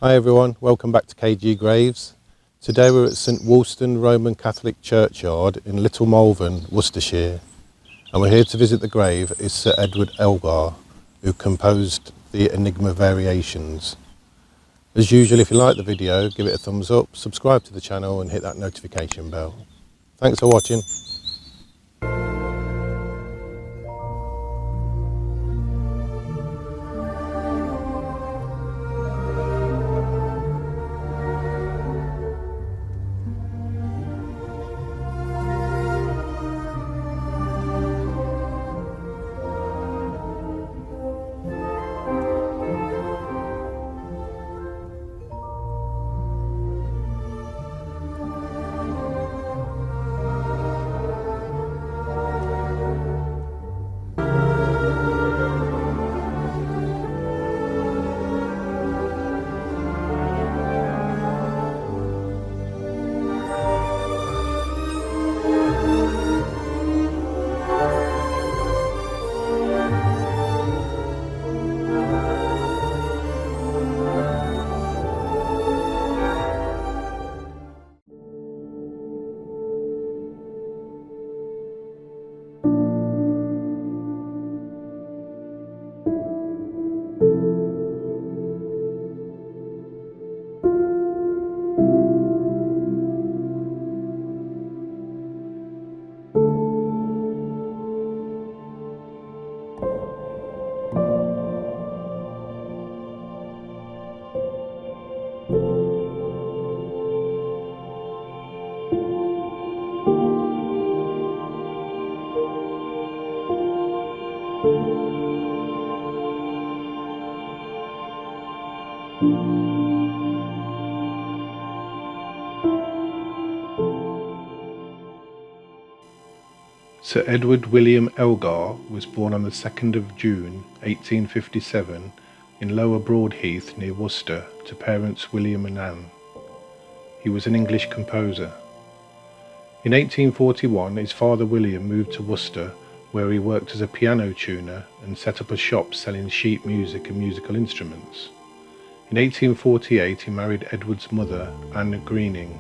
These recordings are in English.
Hi everyone, welcome back to KG Graves. Today we're at Stwulstan Roman Catholic churchyard in Littlemalvern, Worcestershire, and we're here to visit the grave is Sir Edward Elgar, who composed the Enigma variations. As usual, if you like the video, give it a thumbs up, subscribe to the channel and hit that notification bell. Thanks for watching. Sir Edward William Elgar was born on the 2nd of June 1857 in Lower Broadheath near Worcester to parents William and Anne. He was an English composer. In 1841 his father William moved to Worcester, where he worked as a piano tuner and set up a shop selling sheet music and musical instruments. In 1848 he married Edward's mother, Anne Greening.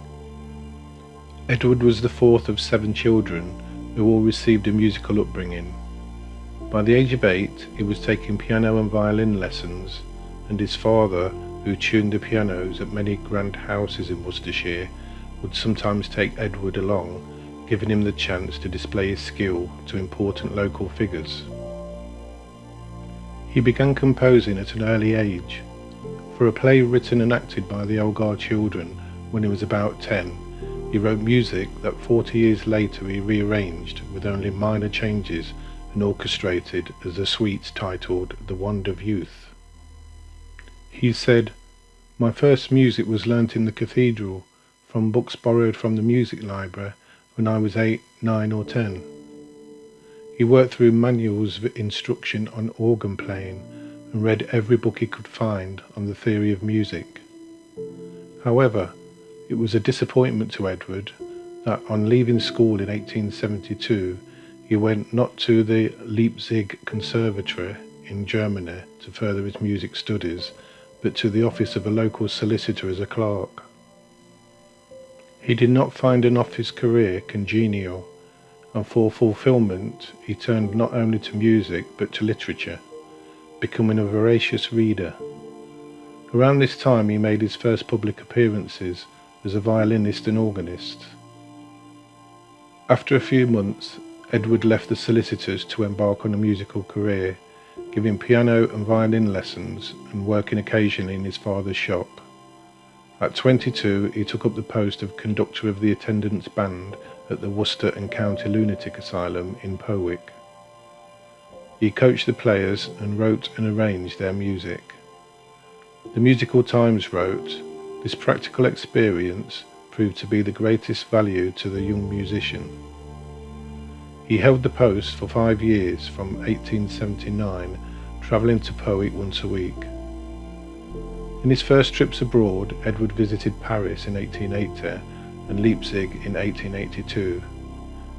Edward was the fourth of 7 children who all received a musical upbringing. By the age of 8 he was taking piano and violin lessons, and his father, who tuned the pianos at many grand houses in Worcestershire, would sometimes take Edward along, giving him the chance to display his skill to important local figures. He began composing at an early age. For a play written and acted by the Elgar children when he was about 10, he wrote music that 40 years later he rearranged with only minor changes and orchestrated as a suite titled The Wand of Youth. He said, "My first music was learnt in the cathedral, from books borrowed from the music library when I was 8, 9 or 10. He worked through manuals of instruction on organ playing and read every book he could find on the theory of music. However, it was a disappointment to Edward that on leaving school in 1872 he went not to the Leipzig Conservatory in Germany to further his music studies, but to the office of a local solicitor as a clerk. He did not find an office career congenial, and for fulfilment he turned not only to music but to literature, becoming a voracious reader. Around this time he made his first public appearances as a violinist and organist. After a few months, Edward left the solicitors to embark on a musical career, giving piano and violin lessons and working occasionally in his father's shop. At 22, he took up the post of conductor of the attendance band at the Worcester and County Lunatic Asylum in Powick. He coached the players and wrote and arranged their music. The Musical Times wrote, "This practical experience proved to be the greatest value to the young musician." He held the post for 5 years from 1879, travelling to Powick once a week. In his first trips abroad, Edward visited Paris in 1880 and Leipzig in 1882.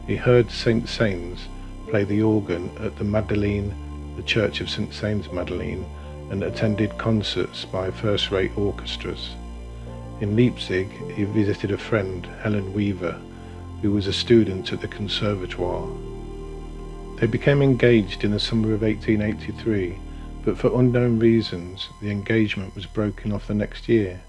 He heard St. Sains play the organ at the Madeleine, the Church of St. Sains Madeleine, and attended concerts by first-rate orchestras. In Leipzig, he visited a friend, Helen Weaver, who was a student at the Conservatoire. They became engaged in the summer of 1883, but for unknown reasons, the engagement was broken off the next year.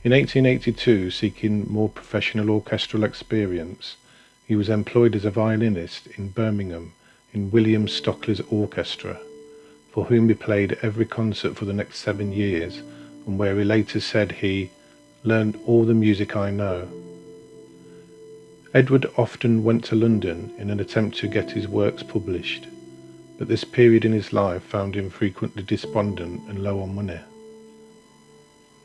In 1882, seeking more professional orchestral experience, he was employed as a violinist in Birmingham in William Stockley's orchestra, for whom he played every concert for the next 7 years, and where he later said he learned all the music I know. Edward often went to London in an attempt to get his works published, but this period in his life found him frequently despondent and low on money.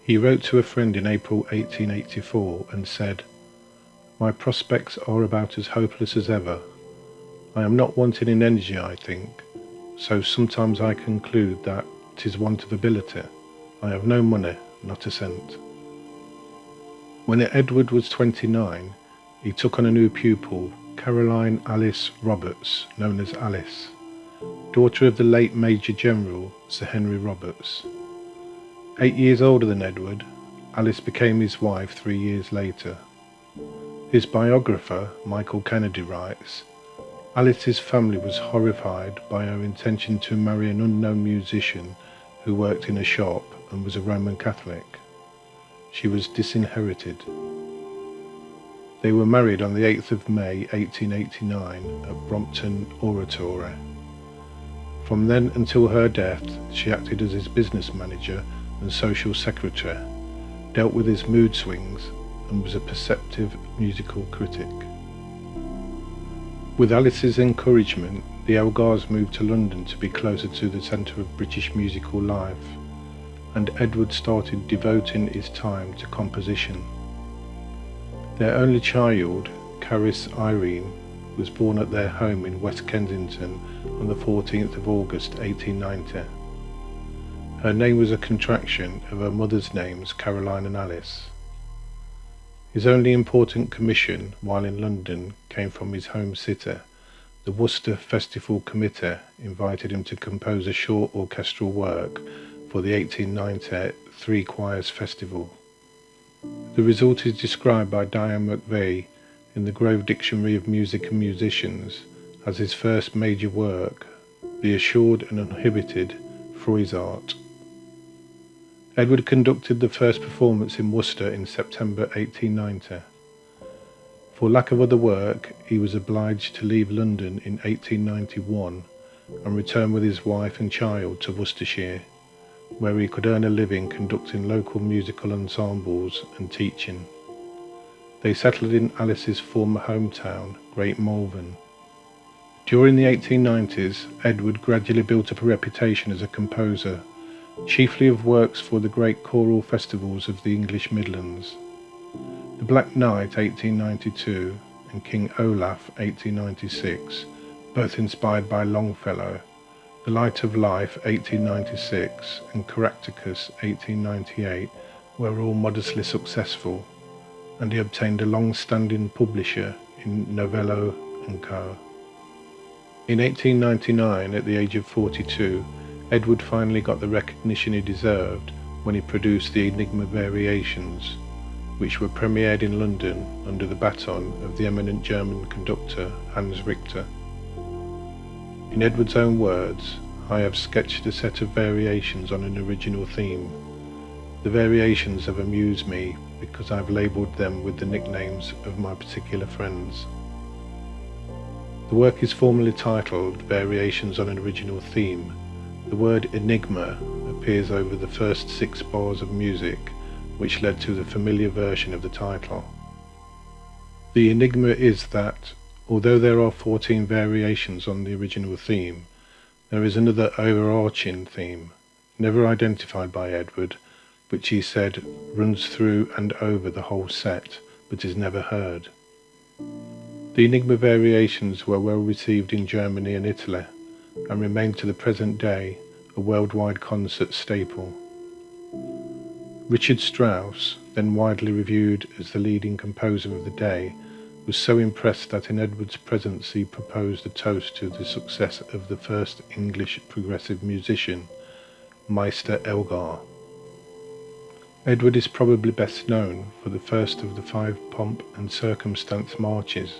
He wrote to a friend in April 1884 and said, "My prospects are about as hopeless as ever. I am not wanting in energy, I think, so sometimes I conclude that 'tis want of ability. I have no money, not a cent." When Edward was 29, he took on a new pupil, Caroline Alice Roberts, known as Alice, daughter of the late Major General Sir Henry Roberts. 8 years older than Edward, Alice became his wife 3 years later. His biographer, Michael Kennedy, writes, Alice's family was horrified by her intention to marry an unknown musician who worked in a shop and was a Roman Catholic. She was disinherited. They were married on the 8th of May 1889 at Brompton Oratory. From then until her death, she acted as his business manager and social secretary, dealt with his mood swings, and was a perceptive musical critic. With Alice's encouragement, the Elgars moved to London to be closer to the centre of British musical life, and Edward started devoting his time to composition. Their only child, Caris Irene, was born at their home in West Kensington on the 14th of August 1890. Her name was a contraction of her mother's names, Caroline and Alice. His only important commission while in London came from his home city. The Worcester Festival Committee invited him to compose a short orchestral work for the 1890 Three Choirs Festival. The result is described by Diane McVeigh in the Grove Dictionary of Music and Musicians as his first major work, the assured and uninhibited Froissart. Edward conducted the first performance in Worcester in September 1890. For lack of other work, he was obliged to leave London in 1891 and return with his wife and child to Worcestershire, where he could earn a living conducting local musical ensembles and teaching. They settled in Alice's former hometown, Great Malvern. During the 1890s, Edward gradually built up a reputation as a composer, chiefly of works for the great choral festivals of the English Midlands. The Black Knight 1892 and King Olaf 1896, both inspired by Longfellow, The Light of Life 1896 and Caractacus 1898 were all modestly successful, and he obtained a long-standing publisher in Novello & Co. In 1899, at the age of 42, Edward finally got the recognition he deserved when he produced the Enigma Variations, which were premiered in London under the baton of the eminent German conductor Hans Richter. In Edward's own words, I have sketched a set of variations on an original theme. The variations have amused me because I've labelled them with the nicknames of my particular friends. The work is formally titled Variations on an Original Theme. The word enigma appears over the first 6 bars of music, which led to the familiar version of the title. The enigma is that, although there are 14 variations on the original theme, there is another overarching theme, never identified by Edward, which he said runs through and over the whole set, but is never heard. The Enigma Variations were well received in Germany and Italy, and remain to the present day a worldwide concert staple. Richard Strauss, then widely reviewed as the leading composer of the day, was so impressed that in Edward's presence he proposed a toast to the success of the first English progressive musician, Meister Elgar. Edward is probably best known for the first of the 5 pomp and circumstance marches,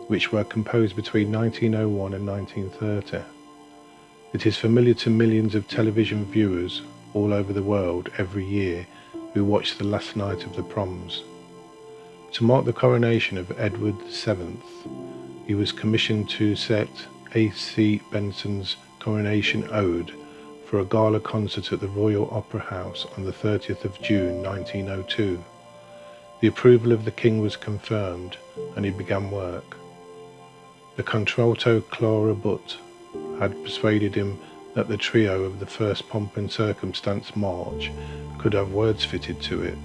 which were composed between 1901 and 1930. It is familiar to millions of television viewers all over the world every year who watch the last night of the proms. To mark the coronation of Edward VII, he was commissioned to set A.C. Benson's Coronation Ode for a gala concert at the Royal Opera House on the 30th of June 1902. The approval of the King was confirmed and he began work. The contralto Clara Butt had persuaded him that the trio of the first Pomp and Circumstance March could have words fitted to it,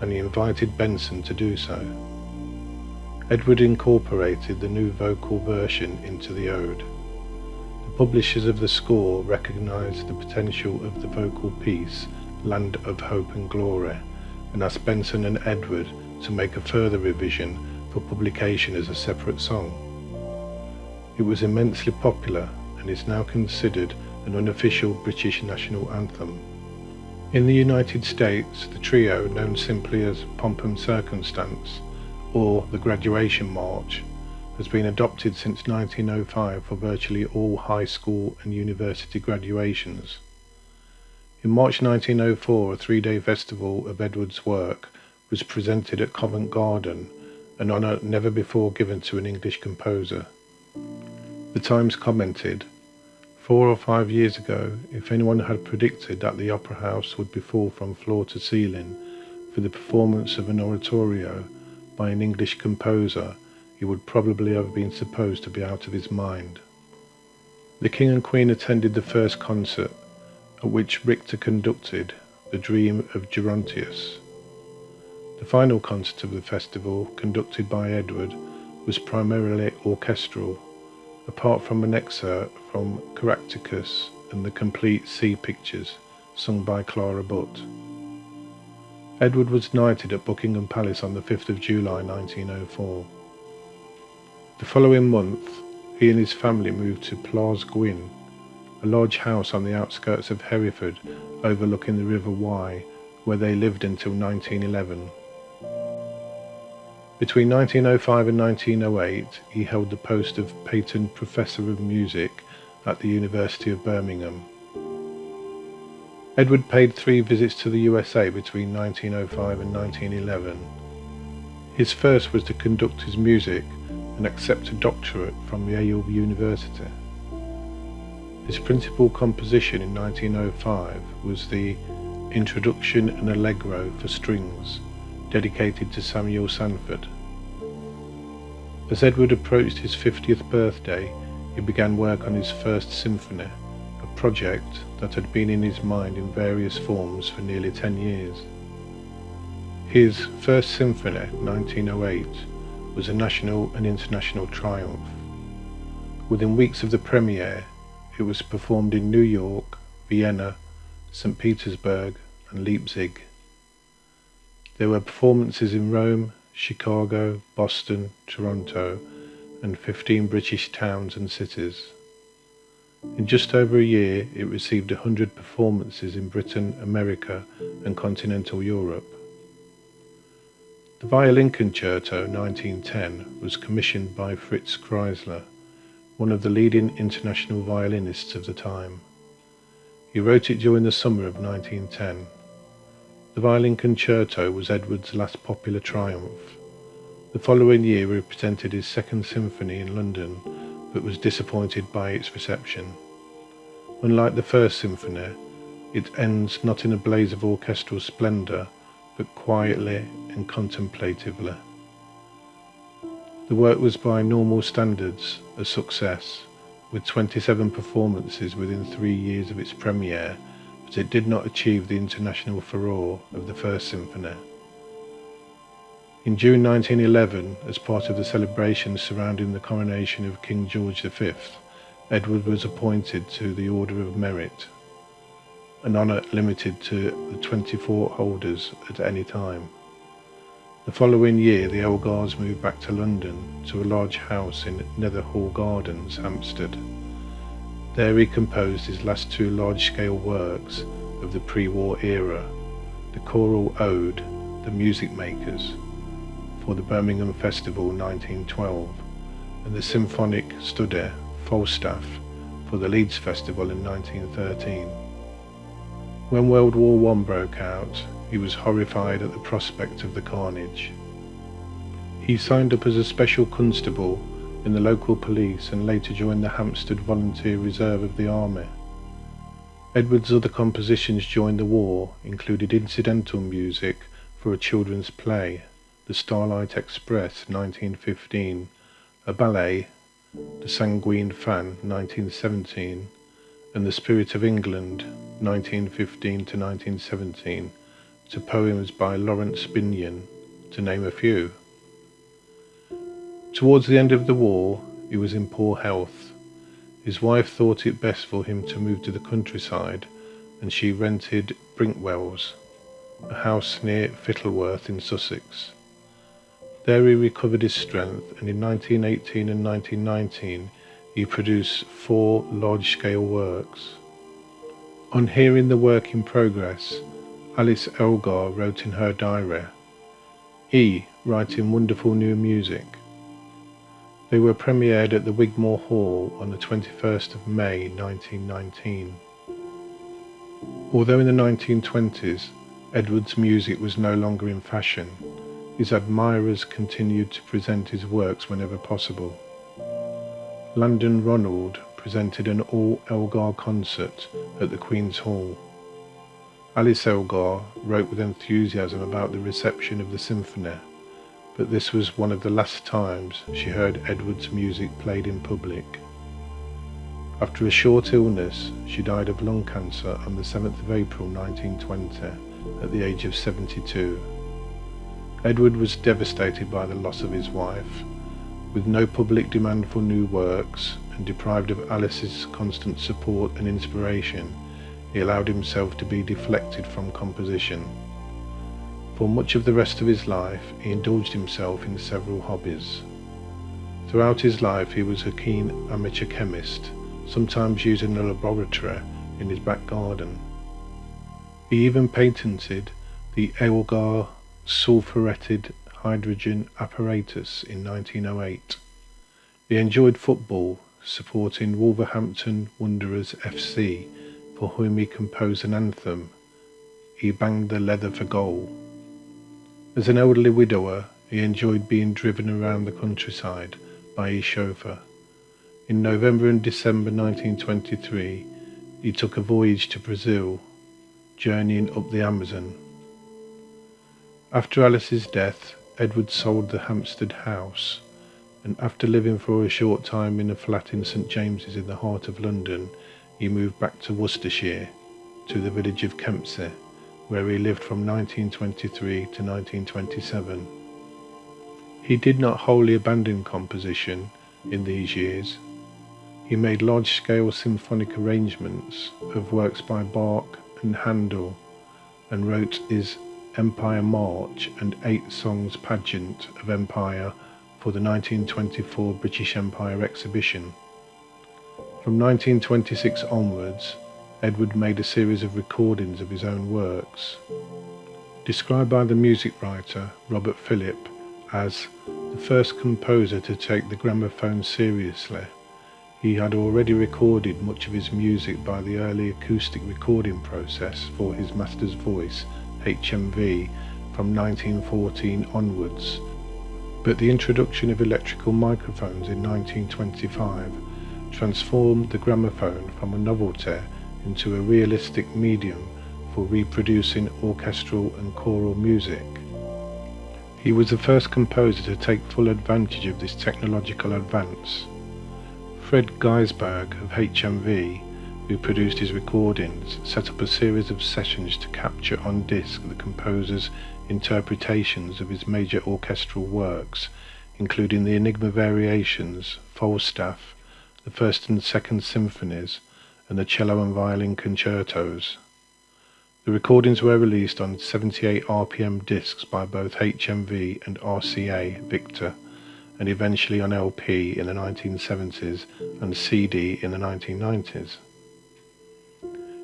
and he invited Benson to do so. Edward incorporated the new vocal version into the ode. The publishers of the score recognised the potential of the vocal piece, Land of Hope and Glory, and asked Benson and Edward to make a further revision for publication as a separate song. It was immensely popular and is now considered an unofficial British national anthem. In the United States, the trio, known simply as Pomp and Circumstance, or the Graduation March, has been adopted since 1905 for virtually all high school and university graduations. In March 1904, a 3-day festival of Edward's work was presented at Covent Garden, an honour never before given to an English composer. The Times commented, 4 or 5 years ago, if anyone had predicted that the Opera House would be full from floor to ceiling for the performance of an oratorio by an English composer, he would probably have been supposed to be out of his mind. The King and Queen attended the first concert, at which Richter conducted The Dream of Gerontius. The final concert of the festival, conducted by Edward, was primarily orchestral, apart from an excerpt from Caractacus and the complete Sea Pictures, sung by Clara Butt. Edward was knighted at Buckingham Palace on the 5th of July 1904. The following month, he and his family moved to Plas Gwyn, a large house on the outskirts of Hereford overlooking the River Wye, where they lived until 1911. Between 1905 and 1908, he held the post of Paton Professor of Music at the University of Birmingham. Edward paid 3 visits to the USA between 1905 and 1911. His first was to conduct his music and accept a doctorate from Yale University. His principal composition in 1905 was the Introduction and Allegro for Strings, dedicated to Samuel Sanford. As Edward approached his 50th birthday, he began work on his first symphony, a project that had been in his mind in various forms for nearly 10 years. His first symphony, 1908, was a national and international triumph. Within weeks of the premiere, it was performed in New York, Vienna, St. Petersburg, and Leipzig. There were performances in Rome, Chicago, Boston, Toronto, and 15 British towns and cities. In just over a year, it received 100 performances in Britain, America, and continental Europe. The Violin Concerto 1910 was commissioned by Fritz Kreisler, one of the leading international violinists of the time. He wrote it during the summer of 1910. The Violin Concerto was Edward's last popular triumph. The following year he presented his second symphony in London, but was disappointed by its reception. Unlike the first symphony, it ends not in a blaze of orchestral splendour, but quietly and contemplatively. The work was by normal standards a success, with 27 performances within 3 years of its premiere, but it did not achieve the international furore of the first symphony. In June 1911, as part of the celebrations surrounding the coronation of King George V, Edward was appointed to the Order of Merit, an honour limited to the 24 holders at any time. The following year, the Elgars moved back to London, to a large house in Netherhall Gardens, Hampstead. There he composed his last 2 large-scale works, of the pre-war era, the choral ode, The Music Makers, for the Birmingham Festival 1912, and the symphonic study, Falstaff, for the Leeds Festival in 1913. When World War I broke out, he was horrified at the prospect of the carnage. He signed up as a special constable in the local police and later joined the Hampstead Volunteer Reserve of the Army. Edward's other compositions during the war included incidental music for a children's play, The Starlight Express 1915, a ballet, The Sanguine Fan 1917, and The Spirit of England 1915 to 1917, to poems by Lawrence Binyon, to name a few. Towards the end of the war, he was in poor health. His wife thought it best for him to move to the countryside, and she rented Brinkwells, a house near Fittleworth in Sussex. There he recovered his strength, and in 1918 and 1919 he produced 4 large-scale works. On hearing the work in progress, Alice Elgar wrote in her diary, writing wonderful new music. They were premiered at the Wigmore Hall on the 21st of May 1919. Although in the 1920s Edward's music was no longer in fashion, his admirers continued to present his works whenever possible. Landon Ronald presented an all-Elgar concert at the Queen's Hall. Alice Elgar wrote with enthusiasm about the reception of the symphony, but this was one of the last times she heard Edward's music played in public. After a short illness, she died of lung cancer on the 7th of April 1920 at the age of 72. Edward was devastated by the loss of his wife. With no public demand for new works and deprived of Alice's constant support and inspiration, he allowed himself to be deflected from composition. For much of the rest of his life, he indulged himself in several hobbies. Throughout his life, he was a keen amateur chemist, sometimes using a laboratory in his back garden. He even patented the Elgar sulphuretted hydrogen apparatus in 1908. He enjoyed football, supporting Wolverhampton Wanderers FC, for whom he composed an anthem, He Banged the Leather for Goal. As an elderly widower, he enjoyed being driven around the countryside by his chauffeur. In November and December 1923, he took a voyage to Brazil, journeying up the Amazon. After Alice's death, Edward sold the Hampstead house, and after living for a short time in a flat in St James's in the heart of London, he moved back to Worcestershire, to the village of Kempsey, where he lived from 1923 to 1927. He did not wholly abandon composition in these years. He made large-scale symphonic arrangements of works by Bach and Handel, and wrote his Empire March and 8 songs pageant of Empire for the 1924 British Empire exhibition. From 1926 onwards, Edward made a series of recordings of his own works. Described by the music writer Robert Phillip as the first composer to take the gramophone seriously, he had already recorded much of his music by the early acoustic recording process for his master's voice, HMV, from 1914 onwards, but the introduction of electrical microphones in 1925 transformed the gramophone from a novelty into a realistic medium for reproducing orchestral and choral music. He was the first composer to take full advantage of this technological advance. Fred Geisberg of HMV, who produced his recordings, set up a series of sessions to capture on disc the composer's interpretations of his major orchestral works, including the Enigma Variations, Falstaff, the First and Second Symphonies, and the cello and violin concertos. The recordings were released on 78 RPM discs by both HMV and RCA Victor, and eventually on LP in the 1970s and CD in the 1990s.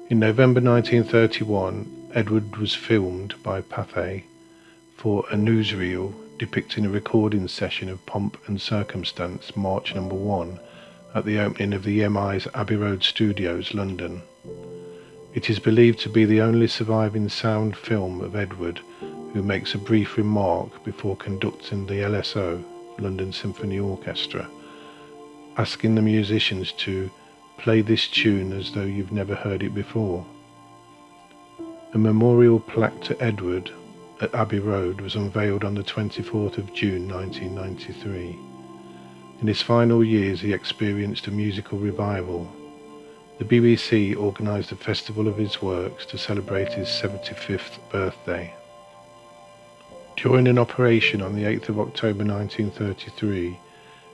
In November 1931, Edward was filmed by Pathé for a newsreel depicting a recording session of Pomp and Circumstance, March No. 1, at the opening of the EMI's Abbey Road Studios, London. It is believed to be the only surviving sound film of Edward, who makes a brief remark before conducting the LSO, London Symphony Orchestra, asking the musicians to play this tune as though you've never heard it before. A memorial plaque to Edward at Abbey Road was unveiled on the 24th of June 1993. In his final years he experienced a musical revival. The BBC organised a festival of his works to celebrate his 75th birthday. During an operation on the 8th of October 1933,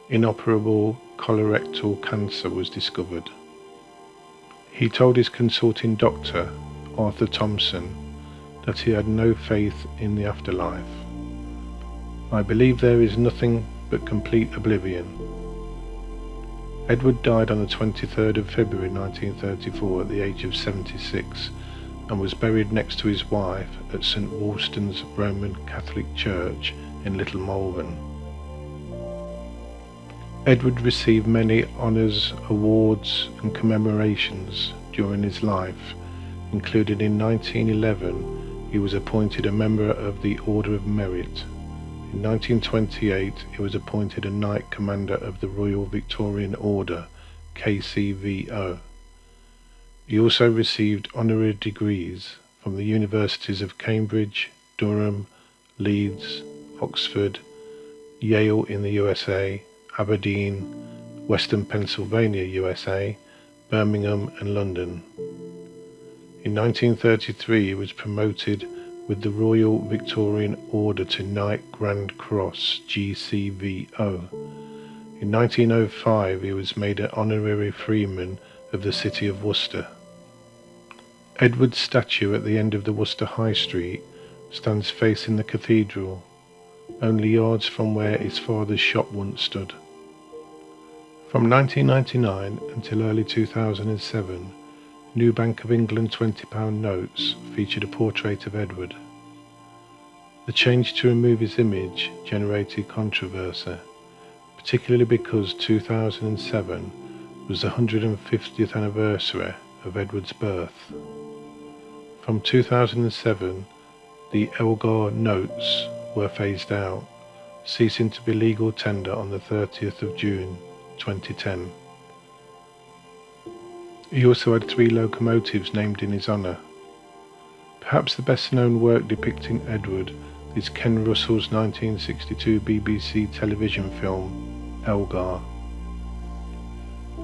inoperable colorectal cancer was discovered. He told his consulting doctor, Arthur Thompson, that he had no faith in the afterlife. "I believe there is nothing but complete oblivion." Edward died on the 23rd of February 1934 at the age of 76 and was buried next to his wife at St. Wulstan's Roman Catholic Church in Littlemalvern. Edward received many honours, awards and commemorations during his life, including in 1911 he was appointed a member of the Order of Merit. In 1928 he was appointed a Knight Commander of the Royal Victorian Order, KCVO. He also received honorary degrees from the universities of Cambridge, Durham, Leeds, Oxford, Yale in the USA, Aberdeen, Western Pennsylvania, USA, Birmingham and London. In 1933 he was promoted with the Royal Victorian Order to Knight Grand Cross, GCVO. In 1905 he was made an honorary freeman of the city of Worcester. Edward's statue at the end of the Worcester High Street stands facing the cathedral, only yards from where his father's shop once stood. From 1999 until early 2007, new Bank of England £20 notes featured a portrait of Edward. The change to remove his image generated controversy, particularly because 2007 was the 150th anniversary of Edward's birth. From 2007, the Elgar notes were phased out, ceasing to be legal tender on the 30th of June 2010. He also had 3 locomotives named in his honour. Perhaps the best known work depicting Edward is Ken Russell's 1962 BBC television film, Elgar.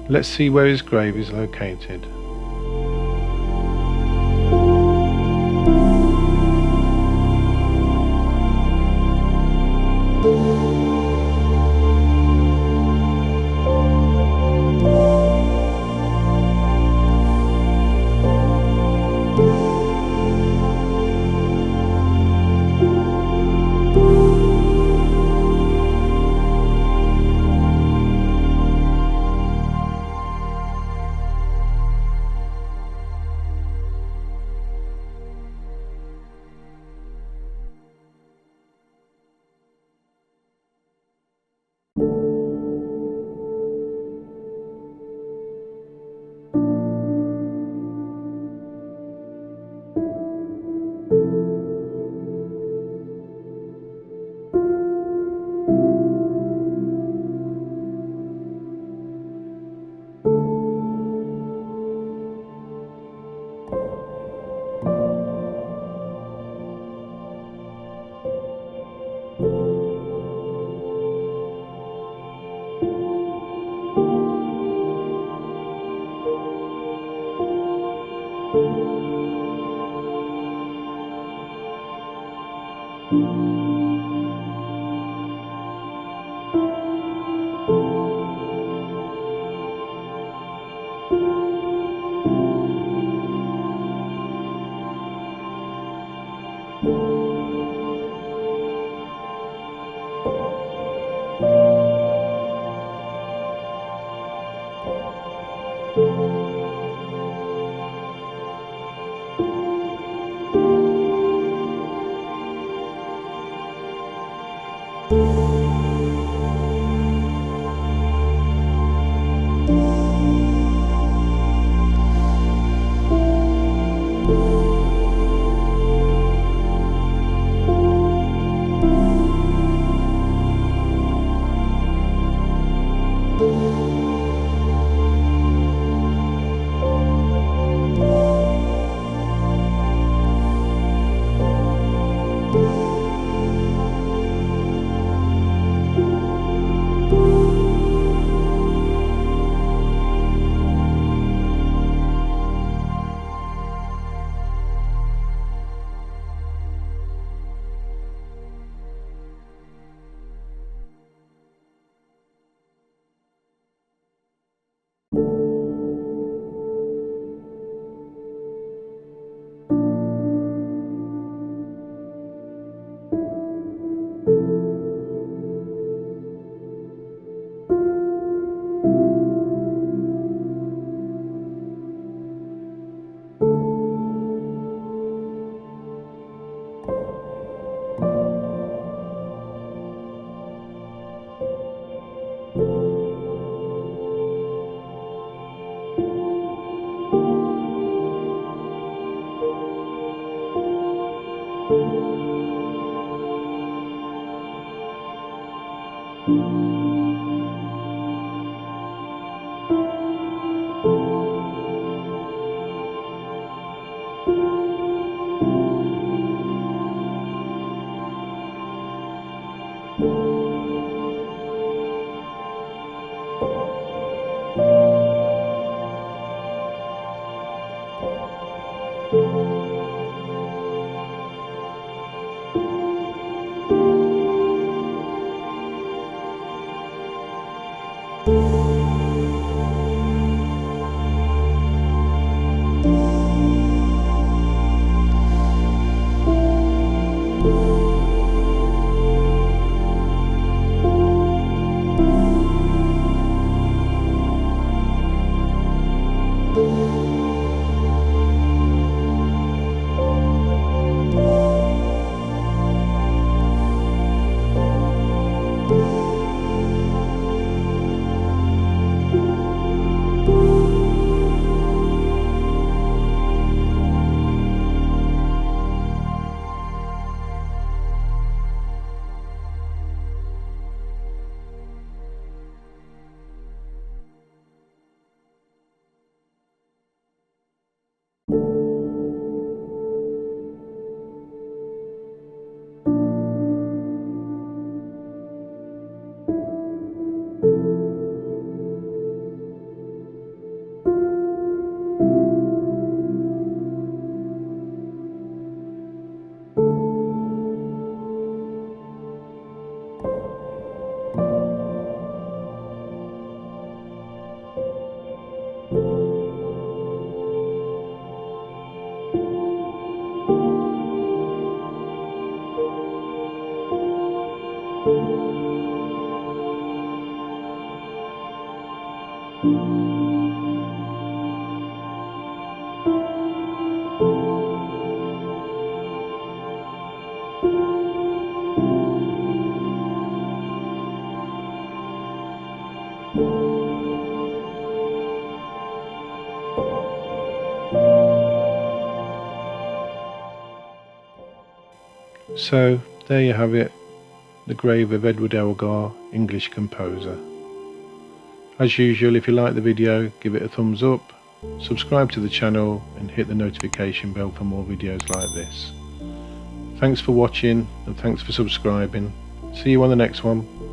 Let's see where his grave is located. So there you have it, the grave of Edward Elgar, English composer. As usual, if you like the video, give it a thumbs up, subscribe to the channel and hit the notification bell for more videos like this. Thanks for watching and thanks for subscribing. See you on the next one.